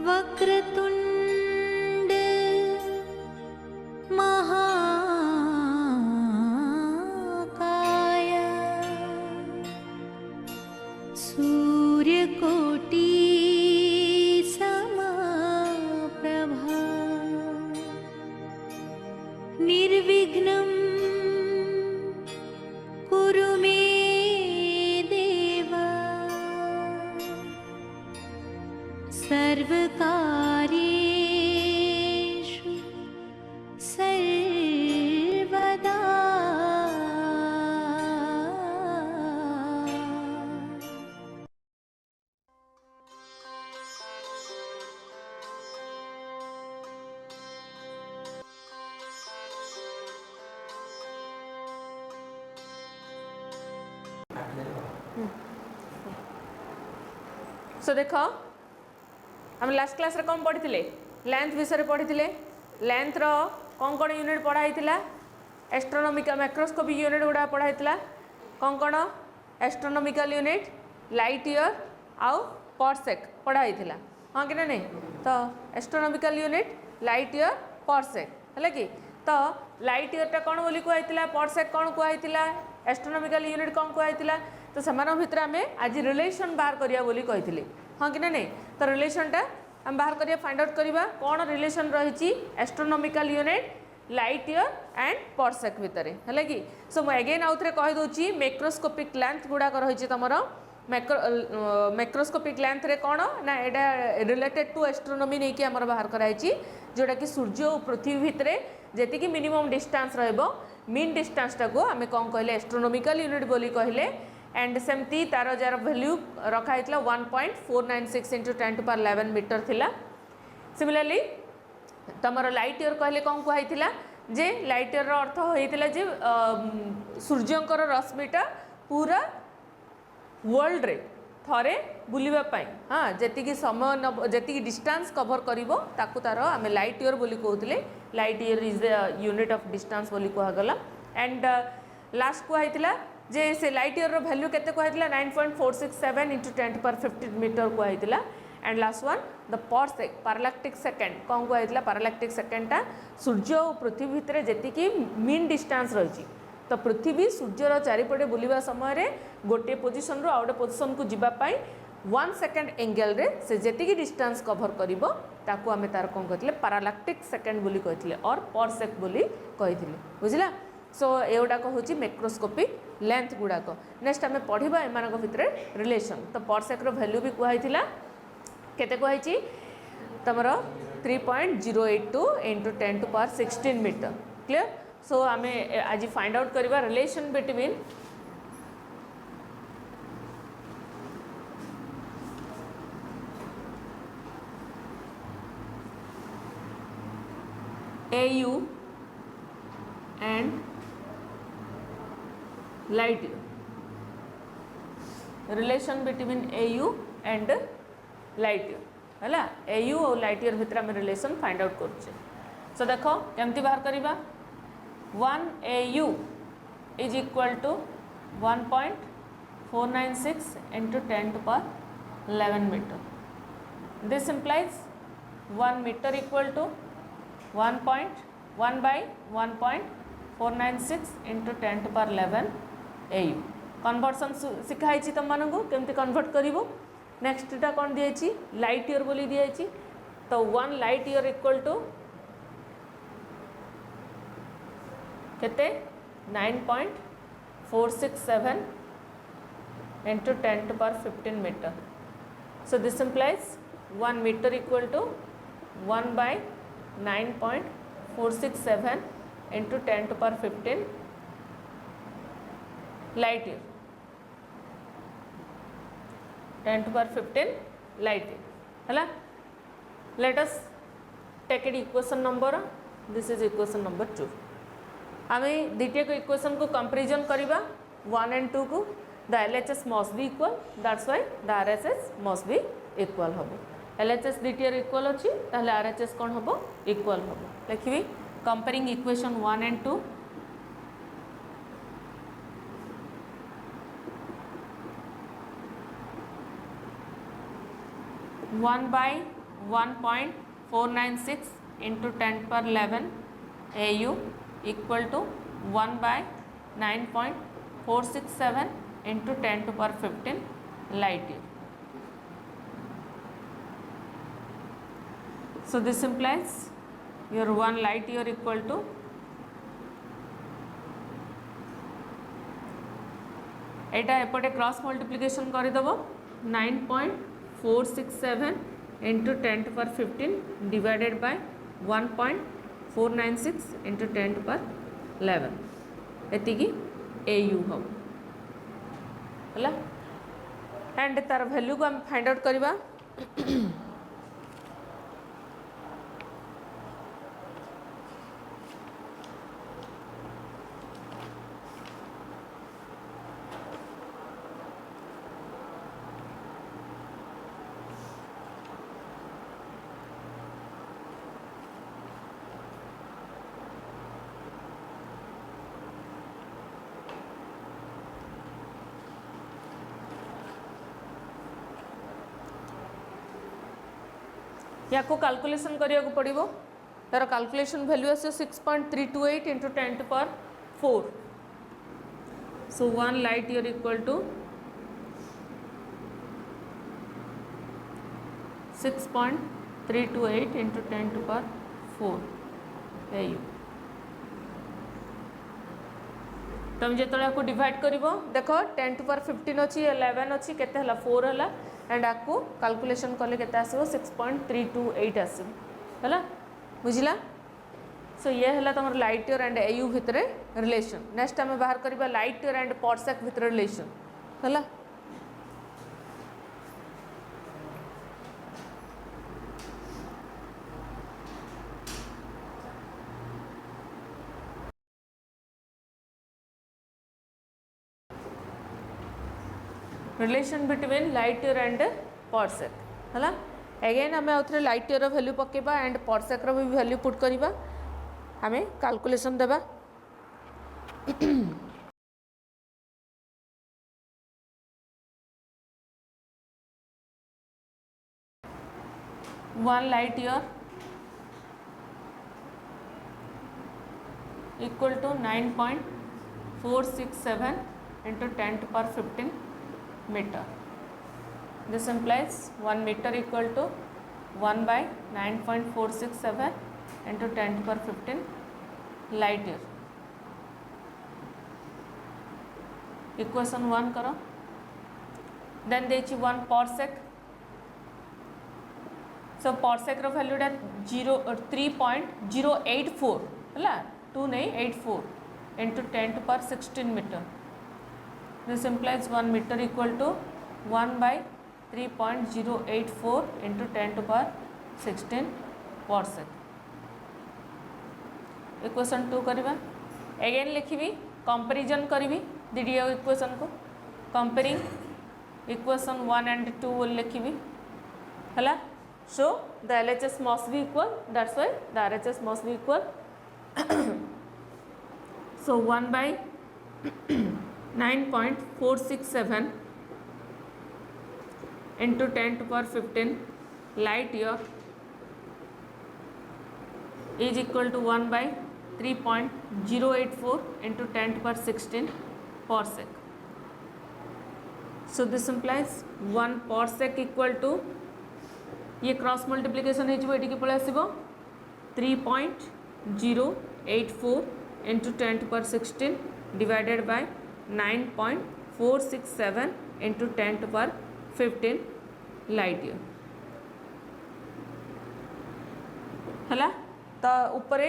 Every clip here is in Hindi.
वक्रतुंड महाकाय सूर्यकोटि समप्रभा निर्विघ्नं कुरु मे देव सर्वकार्येषु सर्वदा। सो देख हम लास्ट क्लास रे कौन पढ़ी लेंथ विषय पढ़ी लेंथ रो कौन कौन यूनिट पढ़ाई एस्ट्रोनॉमिकल माइक्रोस्कोपिक यूनिट गुड़ा पढ़ाई कौन कौन एस्ट्रोनॉमिकल यूनिट लाइट ईयर आउ परसेक पढ़ाई हाँ कि नहीं तो एस्ट्रोनॉमिकल यूनिट लाइट ईयर परसेक है कि तो लाइट ईयरटा कौन बोली कहला परसेक कौन कहला एस्ट्रोनॉमिकल यूनिट कौन कहला तो से भितर आम आज रिलेशन बाहर करिया बोली कही हाँ कि नहीं तो रिलेशनटा आम बाहर करिया फाइंड आउट करवा कौन रिलेशन रही astronomical unit light year and parsec भितर है कि सो मुझे अगेन आउ थे कहीदे मैक्रोस्कोपिक लेंथ गुड़ाक रही तुम मैक्रोस्कोपिक लेंथ रे कौन ना यहाँ रिलेटेड टू एस्ट्रोनॉमी नहीं कि आमर बाहर कराई जोटा कि सूर्य और पृथ्वी भितर जी मिनिमम डिस्टेंस मीन डिस्टेंस टाको आम कौन कहले एस्ट्रोनॉमिकल यूनिट बोली कहले एंड सेमती तार जार वैल्यू रखाई 1.496 इंटू 10⁻11 मीटर थिला। सिमिलरली तमर लाइट ईयर कहले कौन कही जे लाइट ईयर अर्थ होता जे सूर्यंकर रश्मिटा पूरा वर्ल्ड रे थरे बुलिबा पाई हाँ जी समय जी डिस्टेंस कवर करिवो ताकू तार आम लाइट ईयर बोली कहते light year is the unit of distance बोली कहगला एंड लास्ट कहला जे से लाइट ईयर रो वैल्यू केते कहला 9.467 इंटू 10⁻15 मीटर कहला and last one the parsec parallactic second कौन कहला पैरालैक्टिक सेकेंडटा सूर्य और पृथ्वी भितर जी मीन डिस्टेंस रही तो पृथ्वी सूर्यर चारिपटे बुलवा समय गोटे पोजिशन रू आउ गोटे पोजिशन को जीवाई 1 सेकेंड एंगल रे से जी डिस्टेंस कवर करिवो ताकू आमे तार कौन कहते पैरालैक्टिक सेकेंड बोली कहते और परसेक बोली कहते बुझला सो एगुड़ाक हूँ मैक्रोस्कोपिक लेंथ गुड़ाक नेक्स्ट आम पढ़ा एम भितर रिलेशन तो परसेक वैल्यू भी कहुई केते कहुई तुम 3.082 इंटू 10⁻16 मीटर क्लियर सो आम आज फाइंड आउट करवा relation between AU and light year relation between AU and light year है AU और लाइट ईयर भितर आम रिलेशन फाइंड आउट करुचे सो देख केमती बाहर करवा 1 AU is equal to 1.496 into 10⁻11 metre this implies 1 metre equal to 1.1/1.496 into 10⁻11 AU conversion शिखाई तुम मानक केमती कन्वर्ट करूँ नेक्स्टा कौन दिखाई लाइट ईयर बोली दिखाई तो 1 लाइट ईयर इक्वल टू केते 9.467 into 10⁻15 metre so this implies 1 metre equal to 1/9.467 into 10⁻15 light year 10⁻15 light year है let us take it equation number this is equation number 2 आम दुटे को इक्वेशन को कंपेरिजन करवा 1 and 2 को the LHS must be equal that's why the RHS must be equal हम LHS दुटे इक्वल अच्छी ताहले RHS कौन हम इक्वल हम लिखी comparing equation 1 and 2 1/1.467 1.496 into 10 per 11 AU equal to 1 by 9.467 into 10 to power 15 light year. So this implies your 1 light year equal to एटा एपटे क्रॉस मल्टीप्लिकेशन करदेव 9.467 into 10 to power 15 divided by 1.496 into 10 to power 11 एतिकी AU हम हला एंड तार वैल्यू को हम फाइंड आउट करवा या को कैलकुलेशन करिया को पड़िबो तार कैलकुलेशन वैल्यू आसे 6.328 into 10 to power 4 so 1 light year equal to 6.328 into 10 to power 4 AU तुम जो डिवाइड कर देख 10 to power 15 अच्छी 11 अच्छी केते हला 4 हला एंड आपको कैलकुलेशन कले केते आसीबो 6.328 आसीबो हला बुझिला सो ये हला तमर लाइट ईयर एंड AU भितरे रिलेशन नेक्स्ट हम बाहर करबा लाइट ईयर एंड पारसेक भितरे रिलेशन हला relation between light year and parsec है अगेन आम आउे लाइट ईयर वैल्यू पकेबा एंड पारसेक भी वैल्यू पुट करवा आम कैलकुलेशन देबा one light year equal to 9.467 into 10 to power 15 meter. This implies 1 meter equal to 1 by 9.467 into 10 to power 15 light year. Equation 1 करो then देची 1 parsec. So parsec रो value डा 3.084 हला 2 नहीं 84 into 10 to power 16 meter. This implies 1 meter equal to 1 by 3.084 into 10 to power 16 parsec. Equation 2 करिबा अगेन लिखिबी कंपैरिजन करिबी दीडियो इक्वेशन को कंपेयरिंग इक्वेशन 1 and 2 will लिखिबी हला so the LHS must be equal, that's why the RHS must be equal. So 1 by 9.467 into 10 to power 15 light year is equal to 1 by 3.084 into 10 to power 16 parsec. So this implies 1 parsec equal to ये क्रॉस मल्टीप्लिकेशन हो पड़े आसो 3.084 into 10 to power 16 divided by 9.467 into 10 to power 15 light year है तो ऊपर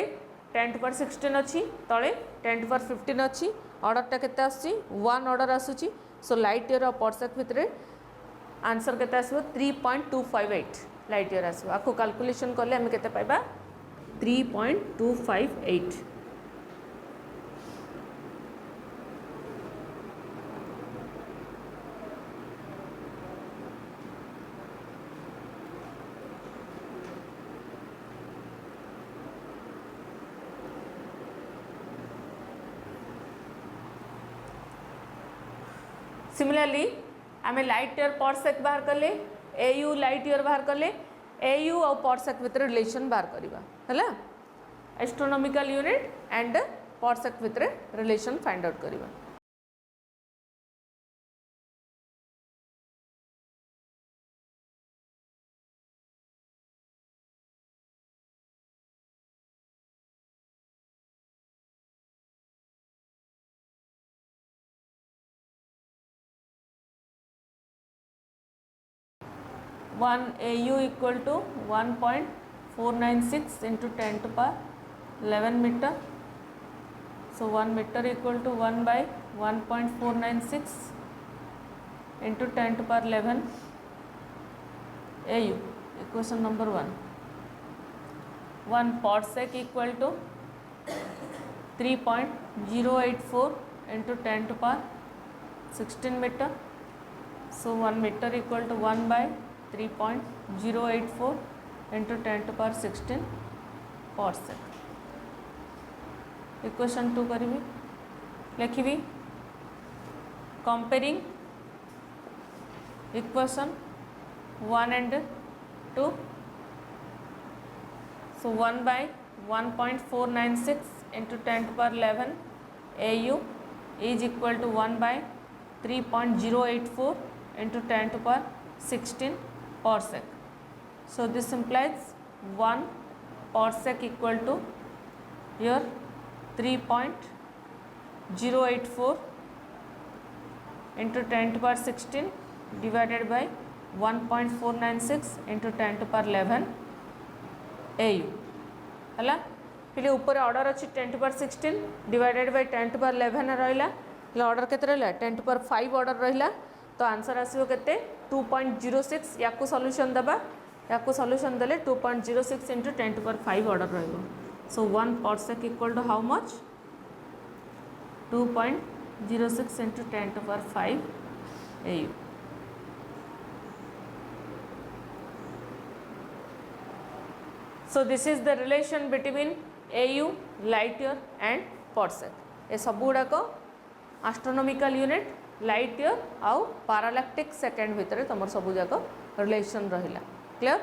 10 to power 16 अच्छी तले 10 to power 15 अच्छी ऑर्डरटा केते आसी 1 ऑर्डर आसूची सो लाइट ईयर और पारसेक भितर आंसर केते आसो 3.258 लाइट ईयर आसो आपको कैलकुलेशन कले आम केते पाइबा 3.258. सिमिलरली आम लाइट ईयर पारसेक बाहर कले AU लाइट ईयर बाहर कले AU और परसेक भितर रिलेशन बाहर करवा है एस्ट्रोनॉमिकल यूनिट एंड परसेक भितर रिलेशन फाइंड आउट करवा। One AU equal to 1.496 into 10 to power 11 metre. So 1 metre equal to 1/1.496 into 10 to power 11 AU equation number 1। 1 parsec equal to 3.084 into 10 to power 16 metre. So 1 metre equal to 1/3.084 into 10 to power 16 parsec। Equation 2 करी लिखी comparing equation 1 and 2। So 1/1.496 into 10 to power 11 AU is equal to 1/3.084 into 10 to power 16 parsec। So this implies 1 parsec equal to your 3.084 into 10 to power 16 divided by 1.496 into 10 to power 11 AU है। फिर ऊपर ऑर्डर अच्छी 10 to power 16 divided by 10 to power 11 रहा ऑर्डर के 10 to power 5 ऑर्डर रहा तो आंसर आसो के 2.06 या सॉल्यूशन दबा या सॉल्यूशन देले 2.06 इंटू 10 to power 5 ऑर्डर रहिबो। So 1 parsec equal to how much 2.06 into 10 to power 5 AU। So this is the relation between AU, light year and parsec। ए सब गुड़ाक एस्ट्रोनॉमिकल यूनिट लाइट ईयर आउ पैरालैक्टिक सेकेंड भितर तुम सब जाक रिलेशन रहा। क्लियर?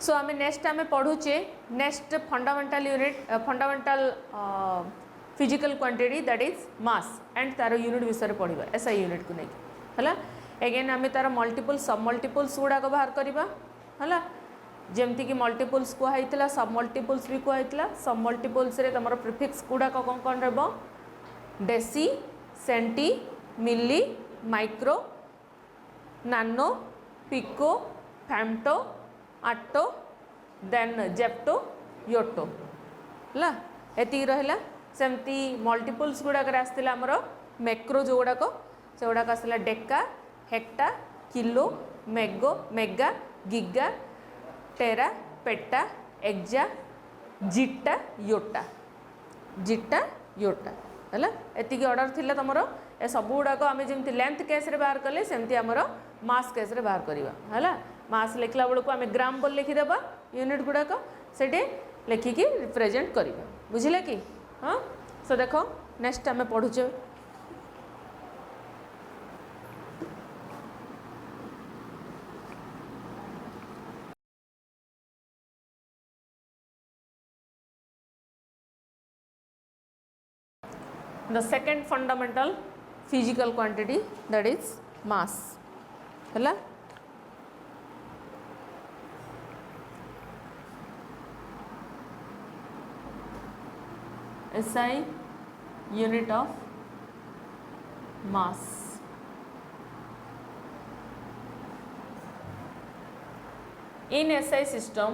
सो आम नेक्स्ट आम पढ़ुचे next fundamental unit fundamental physical quantity that is mass and तार यूनिट विषय पढ़ा एसआई यूनिट को लेकिन है। एगेन आम तार मल्टीपल सब मल्टीपल्स गुड़ाक बाहर करवा है जमती कि मल्टीपल्स कहुई सब मल्टीपल्स भी कहुई सब मल्टीपल्स तुम प्रिफिक्स गुड़ाक कौन कौन रहा डेसी सेंटी मिली माइक्रो नानो पिको फैम्टो आटो देन जेप्टो योटो है एति रहा सेमती मल्टीपल्स गुड़ाक आसाला आमर मैक्रो जो गुड़ाक से गुड़ाक आसाला deca hecto kilo mega mega giga tera peta exa zetta yotta है एति ऑर्डर थिला तुम ए सब गुड़ाक आम जमी लेंथ केस बाहर कले सेमती आमर मास केस बाहर करवा है। मास लिखला बेलू आम ग्राम बोल लिखिदेबा यूनिट गुड़ाक से लिखिकी रिप्रेजेंट करवा बुझिले कि हाँ। सो देख नेक्स्ट आम पढ़ुचे the second fundamental physical quantity that is mass है। SI unit of mass। In SI system,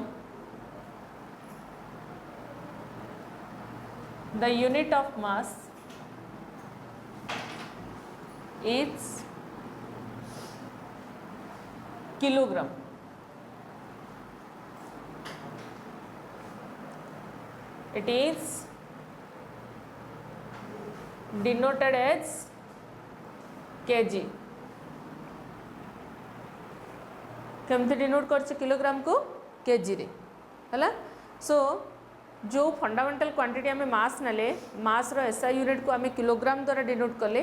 the unit of mass is kilogram. It is denoted as kg. केमती डिनोट कर किलोग्राम को केजी रे है। सो जो फंडामेंटल क्वांटिटी आम मास नेले मास रो एसआई यूनिट को आम किलोग्राम द्वारा डिनोट कले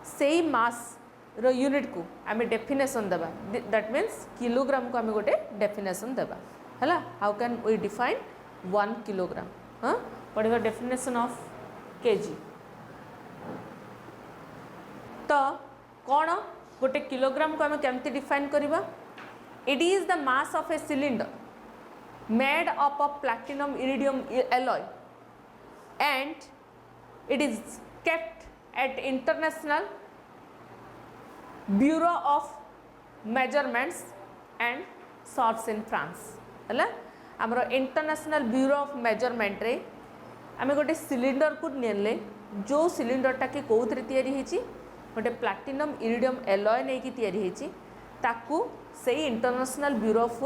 से मास रो यूनिट को आम डेफिनेशन देबा दैट मीन्स किलोग्राम को आम गोटे डेफिनेशन देबा है। How can we define 1 kilogram. हाँ पढ़िबा डेफिनेशन ऑफ केजी। तो कौन गोटे किलोग्राम को आम केमती डिफाइन करबा। It is the mass of a cylinder made up of platinum iridium alloy and it is kept at International Bureau of Measurements and Sorts in France है। आमर इंटरनेशनल ब्यूरो ऑफ मेजरमेंट रे आम गोटे सिलिंडर को नेले जो सिलिंडरटा कि कौन तैयारी होती गोटे प्लाटिनम इरिडियम एलॉय नहीं कि तैयारी होती ताकू से इंटरनेशनल ब्यूरो ऑफ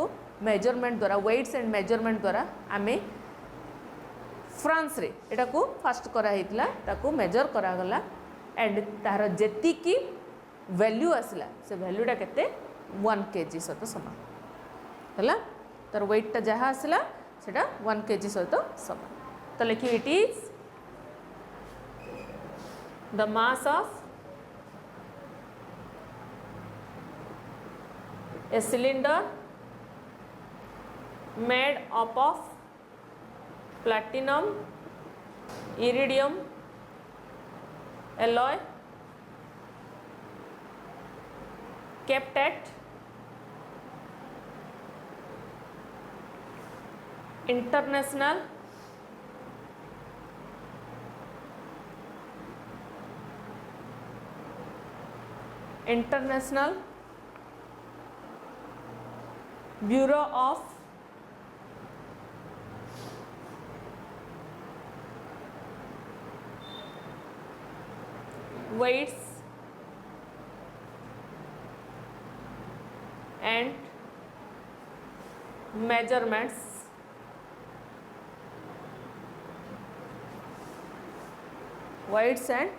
मेजरमेंट द्वारा वेट्स एंड मेजरमेंट द्वारा आम फ्रांस रे एटा को फास्ट कराइला ताकू मेजर करागला एंड तार जेती की वैल्यू आसला से वैल्यूटा केते 1 kg सहित समान है। तार वेटटा जहाँ आसला सेटा 1 kg सहित समान। तो लिखिए it is the mass of a cylinder made up of platinum iridium alloy kept at International Bureau of Weights and Measurements weights and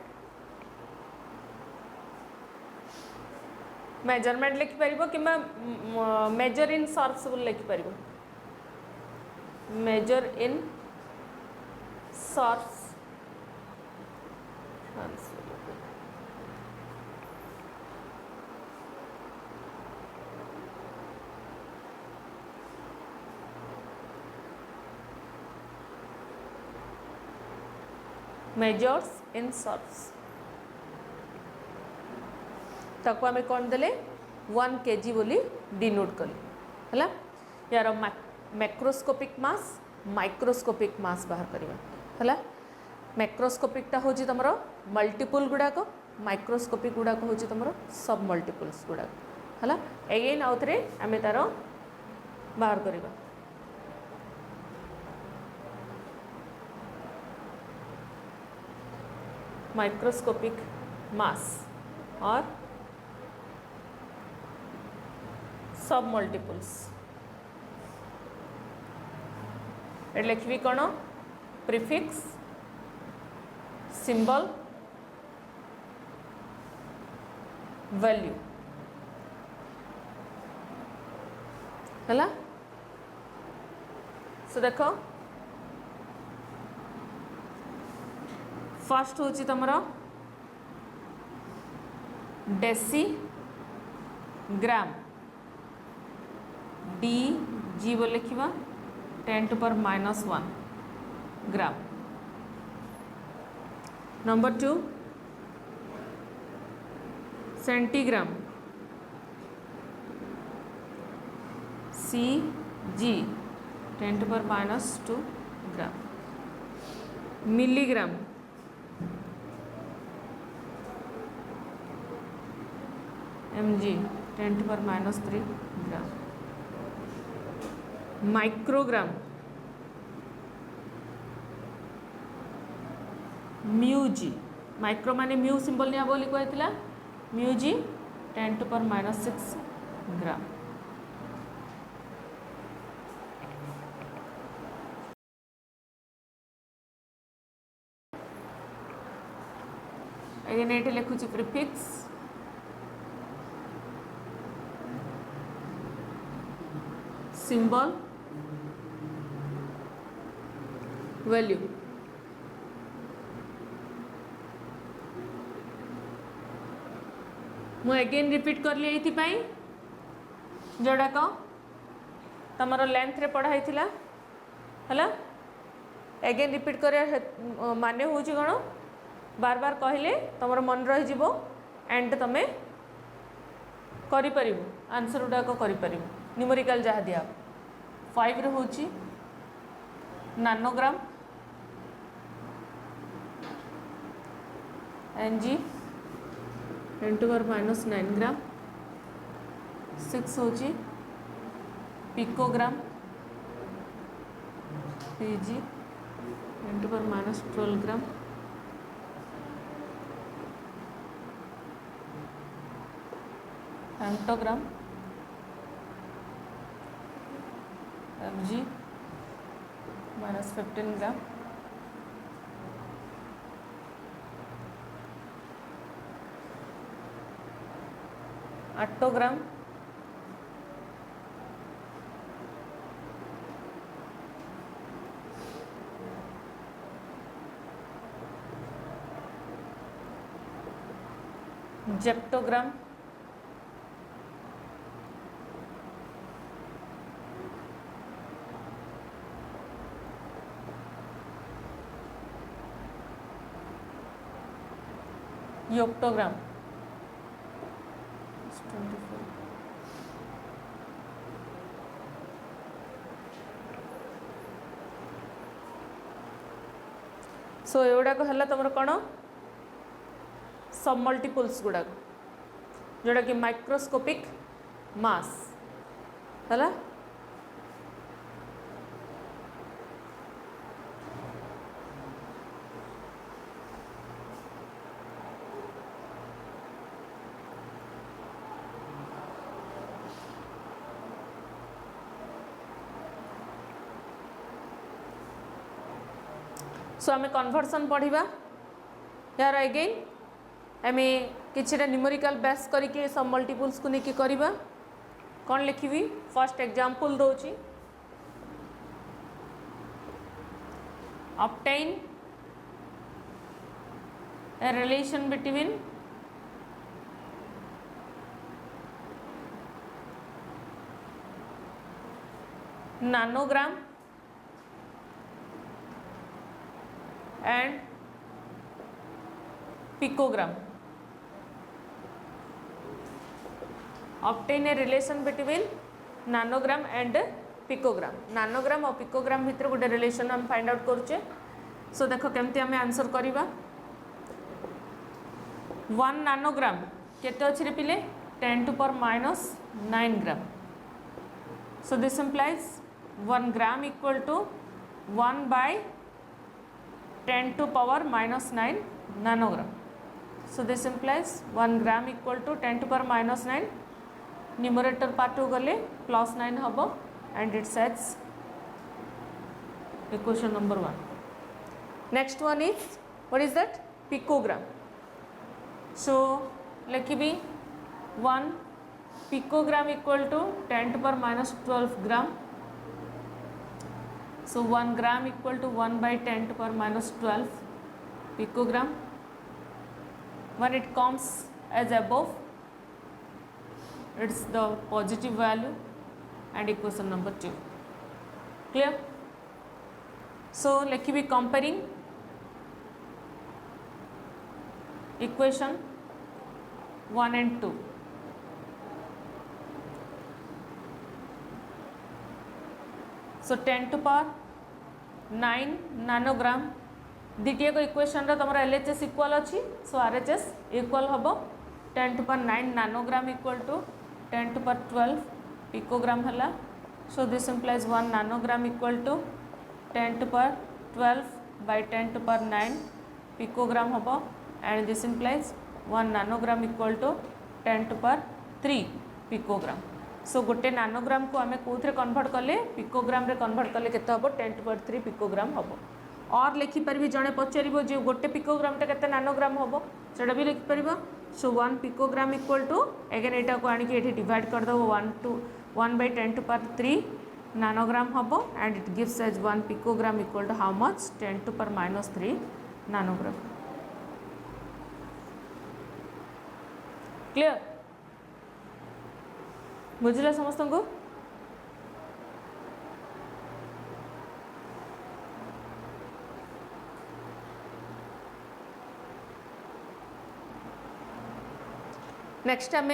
measurement लिखिपर कि मेजर इन सर्व्स लिखिपर मेजर इन सर्व्स मेजर्स इन सर्व्स ताको आम कौन देले 1 kg बोली डिनोट कले है। यार मैक्रोस्कोपिक मास माइक्रोस्कोपिक मास बाहर करवा है। मैक्रोस्कोपिकटा हूँ तुम मल्टीपल गुड़ाक माइक्रोस्कोपिक गुड़ाक हूँ तुम सब मल्टीपल्स गुड़ाक है। एगेन आउ थे आम तार बाहर करवा माइक्रोस्कोपिक मास और सब मल्टीपल्स एट लिखी कौन प्रीफिक्स सिंबल वैल्यू है। सो देख फर्स्ट हूँ तुम डेसी ग्राम डी जी बोल लिखा 10⁻⁻1 ग्राम। नंबर 2 सेंटीग्राम सी जी 10⁻² ग्राम। मिलीग्राम mg 10⁻³ ग्राम। माइक्रोग्राम म्यू जी माइक्रो माने म्यू सिंबल निया बोली कहला mu g 10 to power minus 6 ग्राम। अगेन ये लिखुची प्रिफिक्स सिंबल वैल्यू मु अगेन रिपीट कर लिए जोड़ाक तुम लेंथ रे पढ़ाई है अगेन रिपीट कर माने हूँ कौन बार बार कहले तुम मन रही एंड तुम कर आंसर गुड़ाक कर न्यूमेरिकल जहाँ दिया 5 रे हूँ नानोग्राम Ng 10 to power minus 9 gram 6 हूँ picogram Pg 10 to power minus 12 gram femtogram Mg minus 15 gram ऑक्टोग्राम जेप्टोग्राम योक्टोग्राम सो एगुड़ाक है तुम कौन सब मल्टीपल्स गुड़ाक जोड़ा कि माइक्रोस्कोपिक मास है सो आम कन्वर्सन पढ़ा यार अगेन आम किछटा न्यूमेरिकल बेस करके सब मल्टीपल्स को लेकिन करवा कौन लिखी फर्स्ट एग्जांपल दूची obtain a relation between nanogram and picogram. Obtain a relation between nanogram and picogram. Nanogram और picogram भितर गोटे रिलेशन हम फाइंड आउट करुचे. सो देखो केमती आम आंसर करवा. 1 नानोग्राम केते अछि रे पिले 10 to power minus 9 gram. So this implies 1 gram equal to 1 by 10 to power minus 9 nanogram. So this implies 1 gram equal to 10 to power minus 9. Numerator part को गले plus 9 हबो and it says equation number 1. Next one is what is that? Picogram. So लिखिबी 1 picogram equal to 10 to power minus 12 gram. So 1 gram equal to 1 by 10 to power minus 12 picogram. When it comes as above, it's the positive value and equation number 2. Clear? So let me be comparing equation 1 and 2. So 10 to power 9 nanogram द्वितीय को इक्वेशन रो तमरा LHS इक्वल अच्छी. सो RHS इक्वल हम 10 to power 9 nanogram equal to 10 to power 12 picogram है. So this implies 1 nanogram equal to 10 to power 12 by 10 to power 9 picogram हम and this implies 1 nanogram equal to 10⁻³ picogram. So गोटे नानोग्राम को आम कौन कन्वर्ट कले पिकोग्राम रे कन्वर्ट कले केते हम 10⁻³ पिकोग्राम हम। और लिखिपारि जड़े पचार जो गोटे पिकोग्रामटा केते नानोग्राम हम से भी लिखिपर। So 1 picogram equal to again यहाँ को आणिक डिवाइड करदेव 1/10⁻³ नानोग्राम हम and it gives as 1 picogram equal to how much 10⁻³ nanogram. Clear बुझिला समस्त को? नेक्स्ट आम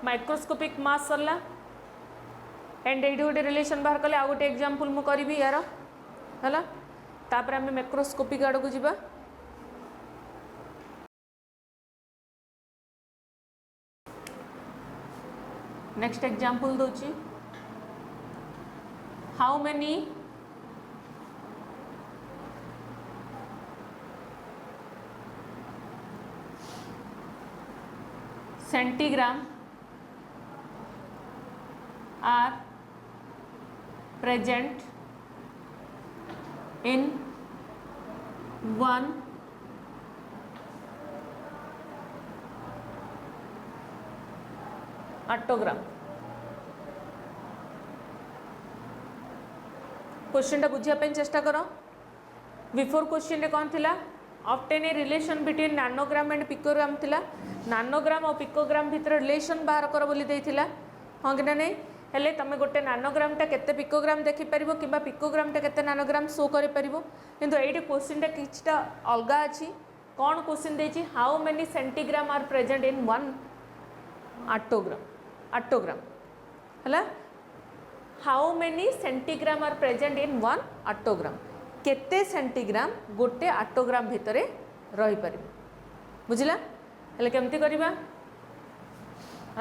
माइक्रोस्कोपिक मास सरला एंड ये गोटे रिलेशन बाहर कले आ गोटे एग्जांपल मु करी यार है तापर आम मैक्रोस्कोपिक आड़ को जीवा। नेक्स्ट एग्जांपल दूची how many centigram are present in 1 attogram। Question टा बुझिया चेष्टा करो। बिफोर क्वेश्चन रे कौन थिला obtain a relation between nanogram and picogram थिला। नानोग्राम और पिकोग्राम भितर रिलेशन बाहर कर बोली देइथिला हाँ कि ना नहीं हेले तुम गोटे नानोग्रामटा केते पिकोग्राम देखि परिबो किबा पिकोग्रामटा केते नानोग्राम शो करि परिबो किंतु एठी क्वेश्चनटा किछटा अलगा अछि। कौन क्वेश्चन देछि how many centigram are present in 1 attogram हला how many centigram are present in 1 attogram केते सेंटीग्राम गोटे अट्टोग्राम भितरे रही परिबो बुझिला हेले केमती करिबा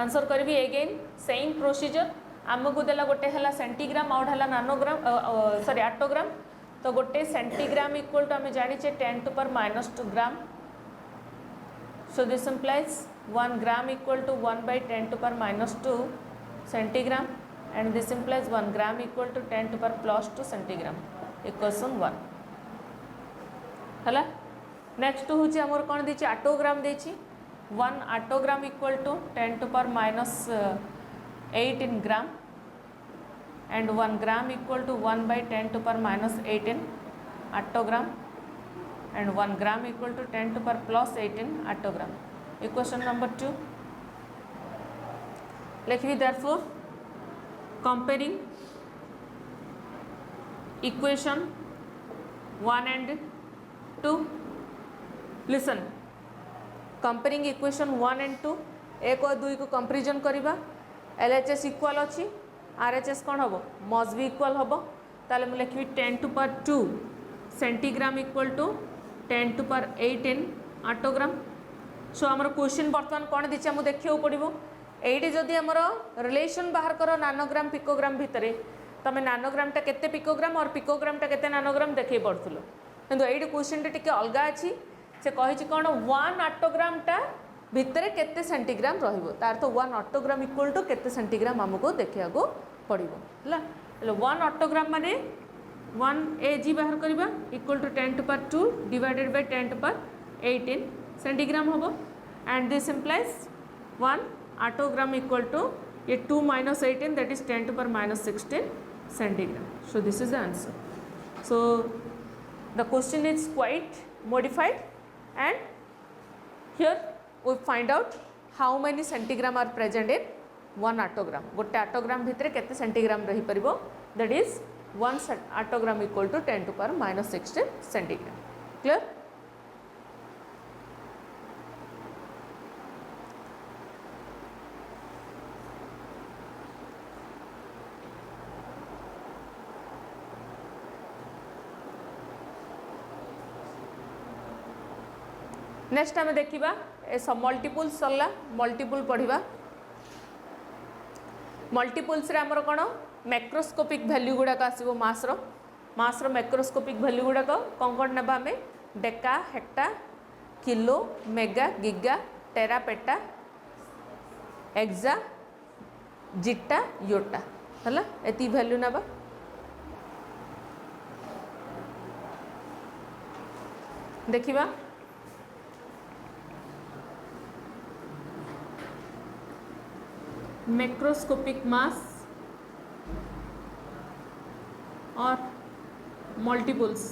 आंसर करबी अगेन सेम प्रोसीजर आमको देला गोटे हला सेंटीग्राम और हला नानोग्राम सॉरी अट्टोग्राम तो गोटे सेंटीग्राम इक्वल टू आम जानी 10⁻² gram. So this implies 1 gram equal to 1/10⁻² centigram and this implies 1 gram equal to 10⁻+2 centigram equation 1 हला। नेक्स्ट हूँ आमर कौन देछि अट्टोग्राम देछि 1 attogram equal to 10⁻18 gram and 1 gram equal to 1/10⁻18 attogram and 1 gram equal to 10⁻+18 attogram. Equation number 2 लिखी therefore comparing equation 1 and 2 listen comparing equation 1 and 2 1 और 2 को कंपेरिजन करिबा LHS इक्वल अच्छी RHS कौन हम मस्ट भी इक्वल हम ताले मुझे लिखी 10⁻² सेंटीग्राम इक्वल टू 10⁻18 अट्टोग्राम। सो आमर क्वेश्चन बर्तमान कौन दी आमको देखा पड़ो ये जदि आमर रिलेशन बाहर कर नानोग्राम पिकोग्राम भितर तुम नानोग्रामटा केते पिकोग्राम और पिकोग्रामटा केते नानोग्राम देखे पड़ुल किंतु ये क्वेश्चन टिके अलग अच्छी से कही कौन 1 अट्टोग्रामटा भितर केते सेंटीग्राम रहिबो तार तो 1 अट्टोग्राम इक्वल टू केते सेंटीग्राम हमको देखा पड़ो है 1 अट्टोग्राम माने 1 AG बाहर करवा equal to 10⁻² divided by 10⁻18 centigram हम and this implies 1 attogram equal to ये 2 - 18 that is 10⁻16 centigram. So this is the answer. So the question is quite modified and here we find out how many centigram are present in 1 attogram. गोटे attogram भितर केते centigram रही परिबो that is 1 attogram equal to 10⁻16 centigram. Clear? Next आम देखा ए सब मल्टीपुल सरला मल्टीपुल पढ़ा मल्टीपुल्स रे आमर कौन मैक्रोस्कोपिक वैल्यू गुड़ाक आसो मासर मैक्रोस्कोपिक वैल्यू गुड़ाक कौन कौन ना आम deca hecto kilo mega giga tera peta exa zetta yotta है एति वैल्यू ना देखिबा मैक्रोस्कोपिक मास और मल्टीपल्स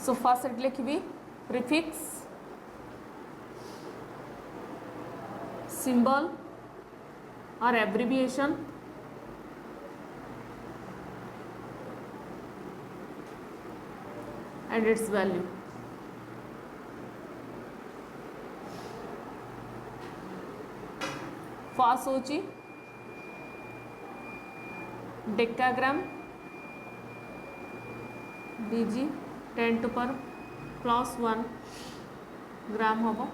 सो फर्स्ट लिखी प्रीफिक्स सिंबल और abbreviation and its value. First होची डेकाग्राम डीजी 10 टू पर +1 ग्राम हम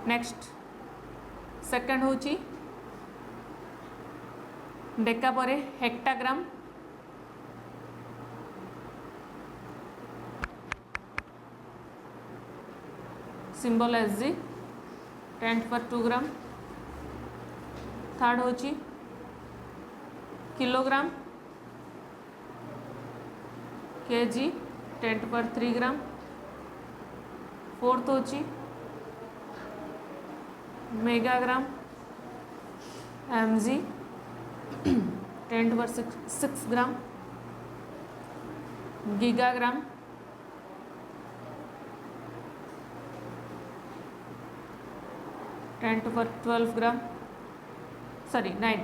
नेक्स्ट सेकंड होची डेका परे हेक्टाग्राम सिंबल एस जी 10 पर 2 ग्राम थर्ड होची किलोग्राम केजी 10 पर 3 ग्राम फोर्थ होची मेगाग्राम एम जी 10 पर 6 ग्राम गीगाग्राम 10 पर 12 ग्राम सॉरी 9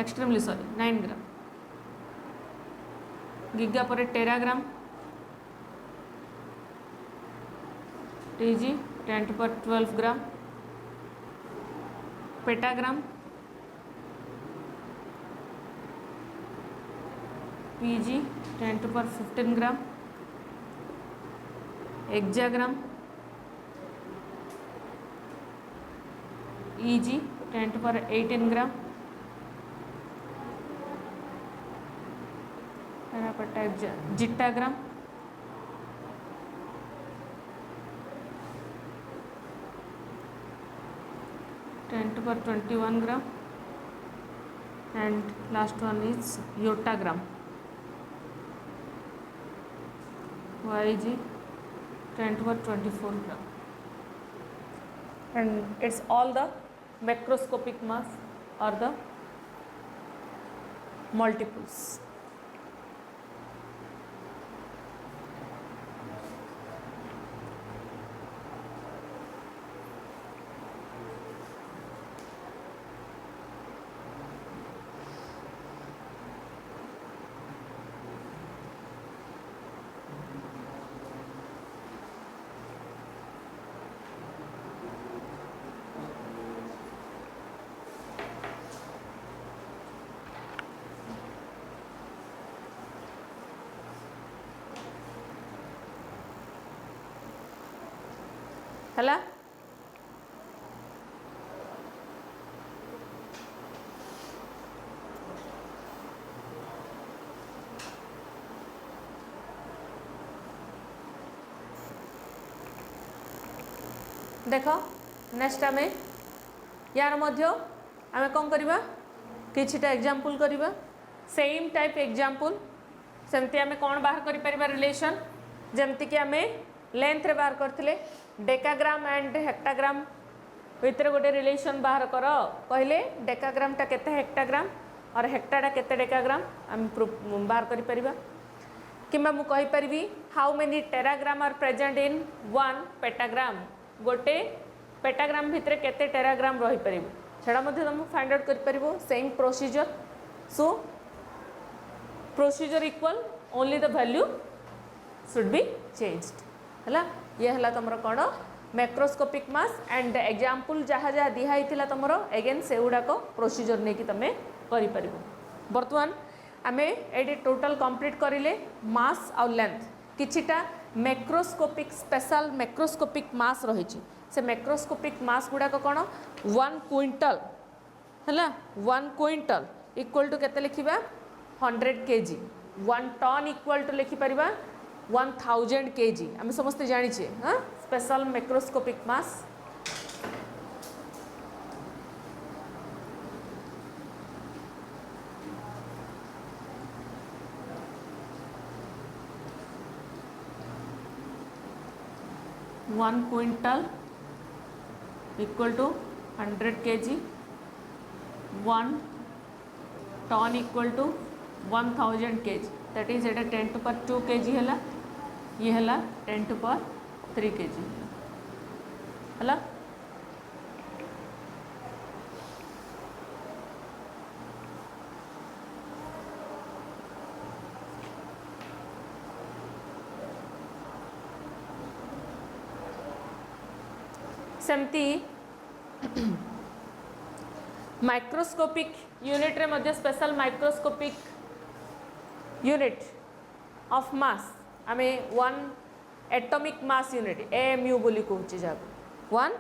एक्सट्रीमली सॉरी 9 ग्राम गीगा पर टेराग्राम टीजी 10 पर 12 ग्राम पेटाग्राम पीजी 10 पर 15 ग्राम एक्जाग्राम ईजी 10 पर 18 ग्राम जिट्टाग्राम पर 21 ग्राम and last one is yotagram YG 10 पर 24 ग्राम and it's all the macroscopic mass or the multiples. ହେଲା देख नेक्स्ट आम यार मध्य आम कौन करवा किछिटा एग्जांपल करवा सेम टाइप एग्जांपल सेमती आम कौन बाहर कर परिबा रिलेशन जमती कि आम लेंथ रे बाहर करथिले डेकाग्राम एंड हेक्टाग्राम भितर गोटे रिलेशन बाहर कर कहले डेकाग्रामटा केते हेक्टाग्राम और हेक्टाटा केते डेकाग्राम आम बाहर कर परिबा किंबा मु कहि परिबी how many teragram are present in one petagram गोटे पेटाग्राम भितर केते टेराग्राम रही परिबो छडा मध्ये तुम फाइंड आउट कर परिबो same procedure so procedure equal only the value should be changed हला ये हला तमरो कोन मैक्रोस्कोपिक मास एंड एग्जांपल जहाँ जहाँ दिहाई थिला तमरो अगेन से गुडा को प्रोसीजर नहीं कि तमे करि परिबो बर्तमान आमे एडी टोटल कंप्लीट करिले मास और लेंथ किछिटा मैक्रोस्कोपिक स्पेशल मैक्रोस्कोपिक मास रही से मैक्रोस्कोपिक मास गुड़ाक कौन 1 क्विंटल है 1 क्विंटल इक्वल टू केते लिखिबा 100 kg 1 टन इक्वल टू लिखिपर 1000 kg आम समस्ते जाचे हाँ special macroscopic mass one quintal equal to 100 kg 1 ton equal to 1000 kg that is एटा 10 to power 2 kg है ये है 10 to power 3 kg है सेमती माइक्रोस्कोपिक यूनिट रे मध्य special microscopic unit of mass आमे 1 एटॉमिक मास यूनिट AMU बोली कहूँ जहाँ 1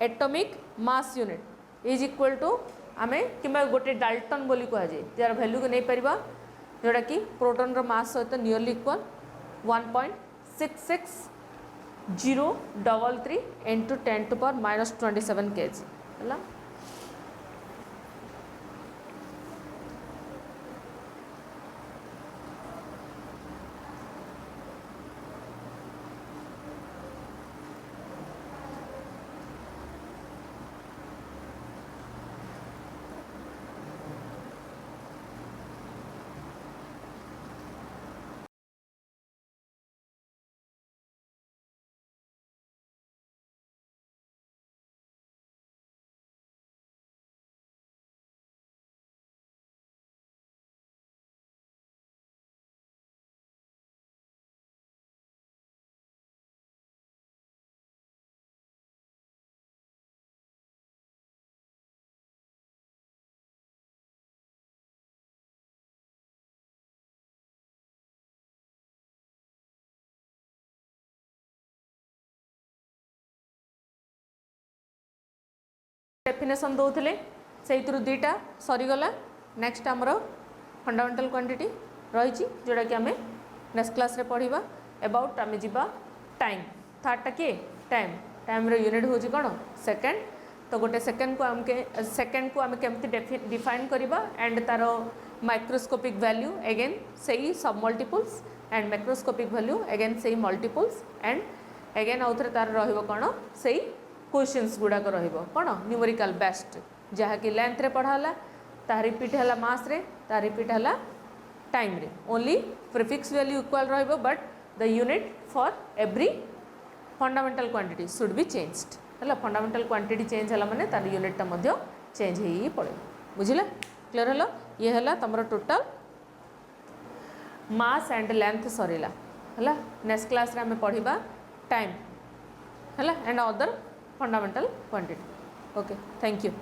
atomic mass unit is equal to आमे किंबा गोटे डाल्टन बोली कह जाए जार वैल्यू को नहीं पारिबा जोड़ा कि प्रोटॉन रो मास सहित nearly equal 1.66033 into 10 to power minus 27 kg है डेफिनेशन दौले से दुईटा सरीगला नेक्स्ट आमर फंडामेंटल क्वांटिटी रही जोड़ा कि आम नेक्स्ट क्लास रे पढ़ा अबाउट आम जा टाइम थर्डटा किए टाइम टाइम रो यूनिट हूँ कौन सेकेंड तो गोटे सेकेंड को आम केमती डिफाइन करवा एंड तार माइक्रोस्कोपिक वैल्यू अगेन से सब multiples and macroscopic value again से मल्टीपल्स एंड अगेन आउ थे तार रही से क्वेश्चंस गुड़ाक कौन न्यूमेरिकल बेस्ट जहाँकि लेंथ रे पढ़ाला ता रिपीट है मास रे ता रिपीट है टाइम रे ओनली प्रीफिक्स वैल्यू इक्वल रहिबो but the unit for every fundamental quantity should be changed है फंडामेंटल क्वांटिटी चेंज है माने तार यूनिटा मध्य चेंज ही पड़े बुझिले क्लियर है ये है तुम total mass and length Sarila है नेक्स्ट क्लास रे आम पढ़ा टाइम है and other fundamental quantity. Okay, thank you.